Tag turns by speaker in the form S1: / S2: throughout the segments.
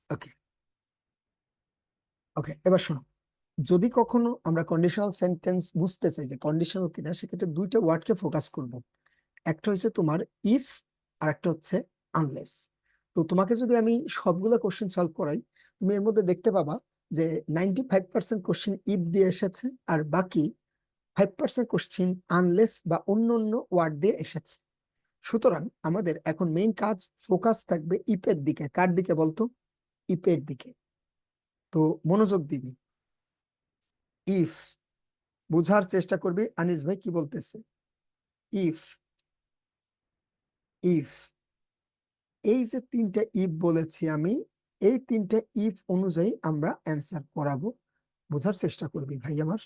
S1: ওকে ওকে, এবার শোনো। যদি কখনো আমরা কন্ডিশনাল সেন্টেন্স বুঝতে চাই যে কন্ডিশনাল কিনা, সেক্ষেত্রে দুইটা ওয়ার্ডকে ফোকাস করব। একটা হচ্ছে তোমার ইফ, আর একটা হচ্ছে আনলেস। তো তোমাকে যদি আমি সবগুলো কোশ্চেন সলভ করাই, তুমি এর মধ্যে দেখতে পাবা যে 95% কোশ্চেন ইফ দিয়ে এসেছে, আর বাকি 5% কোশ্চেন আনলেস বা অন্য অন্য ওয়ার্ড দিয়ে এসেছে। সুতরাং আমাদের এখন মেইন কাজ, ফোকাস থাকবে ইপের দিকে। কার দিকে বলতো? ইপের দিকে। তো মনোযোগ দিবি। ইফ, বুঝার চেষ্টা করবি আনিস ভাই কি বলতেছে। ইফ, ইফ, এই যে তিনটা ইফ বলেছি আমি, এই তিনটা ইফ অনুযায়ী আমরা অ্যান্সার করাবো। বোঝার চেষ্টা করবি ভাই আমার।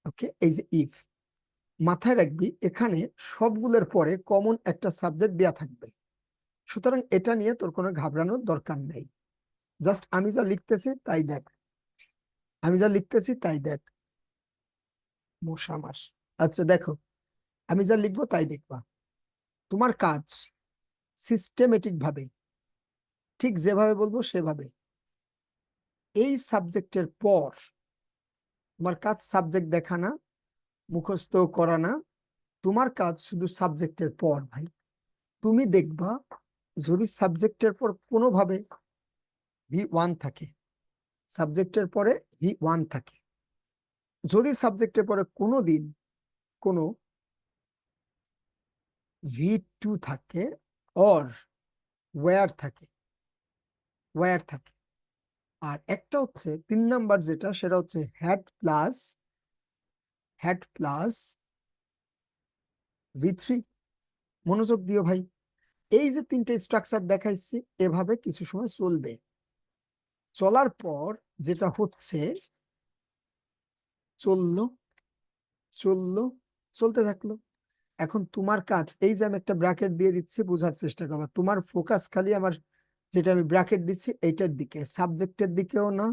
S1: ওকে, এই যে ইফ, মাথায় রাখবি এখানে সবগুলোর পরে কমন একটা সাবজেক্ট দেয়া থাকবে। সুতরাং এটা নিয়ে তোর কোনো ঘাবড়ানোর দরকার নেই। জাস্ট আমি যা লিখতেছি তাই দেখ, আমি যা লিখতেছি তাই দেখ। মশা মাস। আচ্ছা দেখো, আমি যা লিখবো তাই দেখবা। তোমার কাজ সিস্টেমেটিক ভাবে, ঠিক যেভাবে বলবো সেভাবে, এই সাবজেক্টের পর তোমার কাজ সাবজেক্ট দেখা না, মুখস্থ করা না। তোমার কাজ শুধু সাবজেক্টের পর ভাই। তুমি দেখবা যদি সাবজেক্টের পর কোনোভাবে V1 থাকে, সাবজেক্টের পরে V1 থাকে, যদি সাবজেক্টের পরে কোনোদিন কোনো V2 থাকে, অর ওয়্যার থাকে, ওয়্যার থাকে। আর একটা হচ্ছে 3 নাম্বার যেটা, সেটা হচ্ছে হ্যাড প্লাস V3। মনোযোগ দিও ভাই। এই যে তিনটে স্ট্রাকচার দেখাইছি, এভাবে কিছু সময় চলবে। চলার পর যেটা হচ্ছে, চললো, চললো, চলতে থাকলো। এখন তোমার কাজ, এই যে আমি একটা ব্র্যাকেট দিয়ে দিচ্ছি, বোঝার চেষ্টা করবা। তোমার ফোকাস খালি আমার যেটা আমি ব্র্যাকেট দিচ্ছি এইটার দিকে, সাবজেক্টের দিকেও না,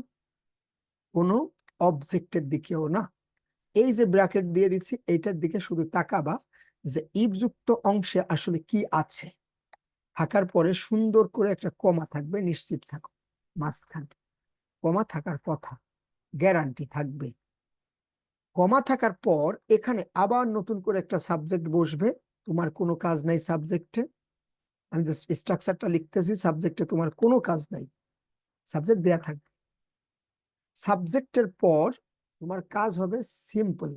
S1: কোনো অবজেক্টের দিকেও না। এই যে ব্র্যাকেট দিয়ে দিচ্ছি এইটার দিকে শুধু তাকাবা, যে ইফ যুক্ত অংশে আসলে কি আছে। থাকার পরে সুন্দর করে একটা কমা থাকবে, নিশ্চিত থাকো মাঝখানে কমা থাকার কথা, গ্যারান্টি থাকবে। কমা থাকার পর এখানে আবার নতুন করে একটা সাবজেক্ট বসবে। তোমার কোনো কাজ নাই সাবজেক্টে, আমি জাস্ট স্ট্রাকচারটা লিখতেছি, সাবজেক্টে তোমার কোনো কাজ নাই, সাবজেক্ট দেয়া থাকবে। সাবজেক্টের পর তোমার কাজ হবে সিম্পল,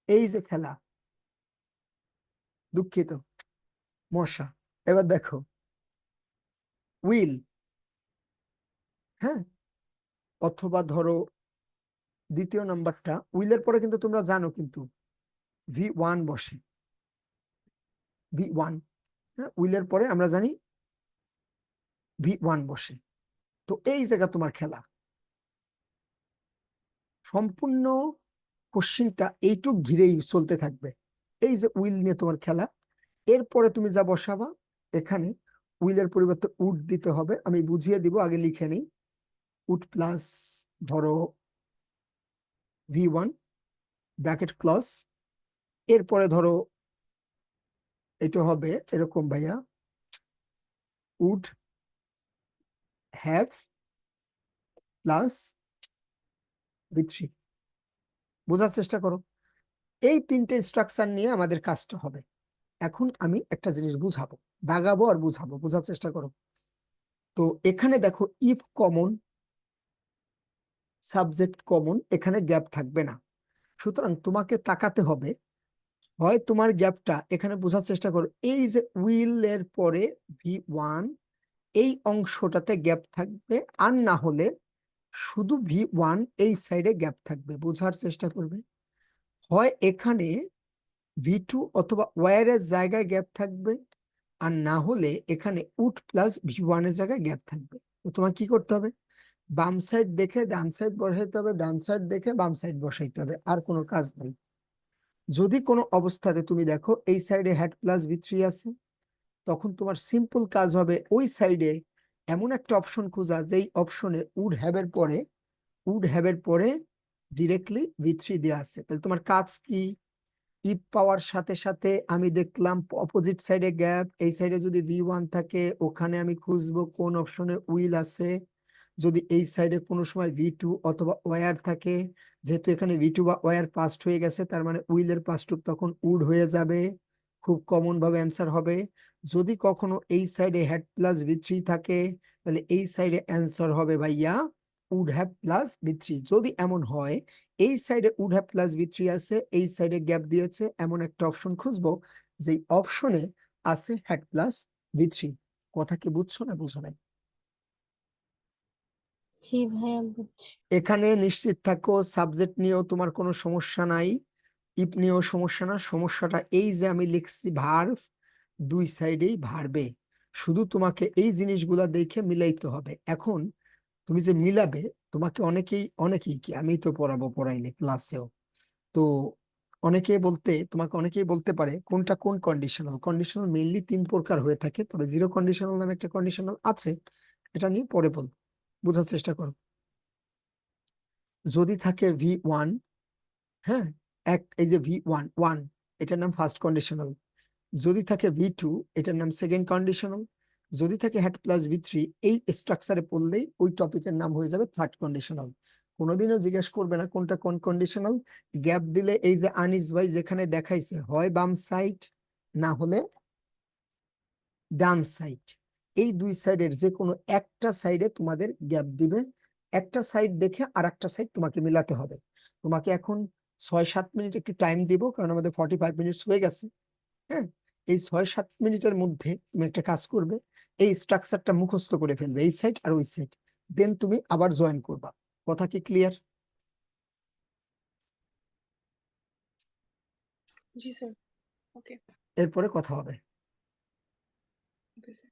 S1: এই যে খেলা, দুঃখিত মশা। এবার দেখো, উইল, হ্যাঁ, অথবা ধরো দ্বিতীয় নাম্বারটা, উইলের পরে কিন্তু তোমরা জানো কিন্তু V1 বসে, V1, হ্যাঁ, উইলের পরে আমরা জানি V1 বসে। তো এই জায়গা তোমার খেলা, সম্পূর্ণ কোশ্চিনটা এইটুক ঘিরেই চলতে থাকবে। এই যে উইল নিয়ে তোমার খেলা। এরপরে তুমি যা বসাবা, এখানে উইলের পরিবর্তে উড দিতে হবে, আমি বুঝিয়ে দিব, আগে লিখে নিই। উড প্লাস ধরো V1 ব্র্যাকেট ক্লজ। এরপরে ধরো এটা হবে এরকম ভাইয়া, উড হ্যাভ প্লাস V3। বোঝার চেষ্টা করো। এই তিনটে স্ট্রাকচার নিয়ে আমাদের কাজটা হবে। এখন আমি একটা জিনিস বুঝাবো, দাগাবো আর বুঝাবো, বোঝার চেষ্টা করো। তো এখানে দেখো ইফ কমন, সাবজেক্ট কমন, এখানে গ্যাপ থাকবে না। সুতরাং তোমাকে তাকাতে হবে, হয় তোমার গ্যাপটা এখানে বোঝার চেষ্টা করো, এই যে উইল এর পরে V1, এই অংশটাতে গ্যাপ থাকবে, আর না হলে শুধু V1 এই সাইডে গ্যাপ থাকবে। বোঝার চেষ্টা করবে, হয় এখানে V2 অথবা ওয়্যারের জায়গায় গ্যাপ থাকবে, আর না হলে এখানে উড প্লাস V1 এর জায়গায় গ্যাপ থাকবে। তো তোমার কি করতে হবে? বাম সাইড দেখে ডান সাইড বসাইতে হবে, ডান সাইড দেখে বাম সাইড বসাইতে হবে, আর কোনো কাজ নেই। যদি কোনো অবস্থাতে তুমি দেখো এই সাইডে হ্যাড প্লাস V3 আছে, তখন তোমার সিম্পল কাজ হবে ওই সাইডে এমন একটা অপশন খোঁজা যেই অপশনে উড হ্যাভ এর পরে, উড হ্যাভ এর পরে ডিরেক্টলি V3 দেওয়া আছে। তাহলে তোমার কাজ কি? ইফ পাওয়ার সাথে সাথে আমি দেখলাম অপোজিট সাইডে গ্যাপ, এই সাইডে যদি V1 থাকে ওখানে আমি খুঁজবো কোন অপশনে উইল আছে। যদি এই সাইডে কোনো সময় V2 অথবা ওয়্যার থাকে, যেহেতু এখানে V2 বা ওয়্যার পাস্ট হয়ে গেছে তার মানে উইলের পাস্ট তখন উড হয়ে যাবে, খুব কমন ভাবে অ্যান্সার হবে। যদি কখনো এই সাইডে হ্যাড প্লাস V3 থাকে তাহলে এই সাইডে অ্যান্সার হবে ভাইয়া উড হ্যাভ প্লাস V3। যদি এমন হয় এই সাইডে উড হ্যাভ প্লাস V3 আছে, এই সাইডে গ্যাপ দিয়েছে, এমন একটা অপশন খুঁজবো যে অপশনে আছে হ্যাড প্লাস V3। কথা কি বুঝছো না বুঝো নাই?
S2: জি ভাইয়া বুঝছি।
S1: এখানে নিশ্চিত থাকো সাবজেক্ট নিয়েও তোমার কোনো সমস্যা নাই, ইপ নিয়েও সমস্যা না। সমস্যাটা এই যে আমি লিখছি ভার্ব, দুই সাইডেই ভার্বে, শুধু তোমাকে এই জিনিসগুলা দেখে মিলাইতে হবে। এখন তুমি যে মিলাবে, তোমাকে অনেকেই কি আমি তো পড়াইলে ক্লাসেও, তো অনেকেই বলতে পারে কোনটা কোন কন্ডিশনাল। কন্ডিশনাল মেইনলি তিন প্রকার হয়ে থাকে, তবে জিরো কন্ডিশনাল নামে একটা কন্ডিশনাল আছে, এটা নিয়ে পরে বলবো, বোঝার চেষ্টা করো। যদি থাকে V1, হ্যাঁ, এই যে V1 ওয়ান, এটার নাম ফার্স্ট কন্ডিশনাল। যদি থাকে V2, এটার নাম সেকেন্ড কন্ডিশনাল। যদি থাকে হ্যাড প্লাস V3, এই স্ট্রাকচারে পড়লেই ওই টপিকের নাম হয়ে যাবে থার্ড কন্ডিশনাল। কোনোদিনও জিজ্ঞেস করবে না কোনটা কোন কন্ডিশনাল। গ্যাপ দিলে এই যে আনিস ভাই যেখানে দেখাইছে, হয় বাম সাইড না হলে ডান সাইড, এই দুই সাইডের যে কোনো একটা সাইডে তোমাদের গ্যাপ দিবে। একটা সাইড দেখে আর একটা সাইড তোমাকে মিলাতে হবে। তোমাকে এখন 6-7 মিনিট একটু টাইম দিব, কারণ আমাদের 45 মিনিট হয়ে গেছে। হ্যাঁ, এই 6-7 মিনিটের মধ্যে তুমি একটা কাজ করবে, এই স্ট্রাকচারটা মুখস্থ করে ফেলবে, এই সাইড আর ওই সাইড, দেন তুমি আবার জয়েন করবা। কথা কি ক্লিয়ার?
S3: জি স্যার। ওকে।
S1: এরপরে কথা হবে।
S3: Okay sir.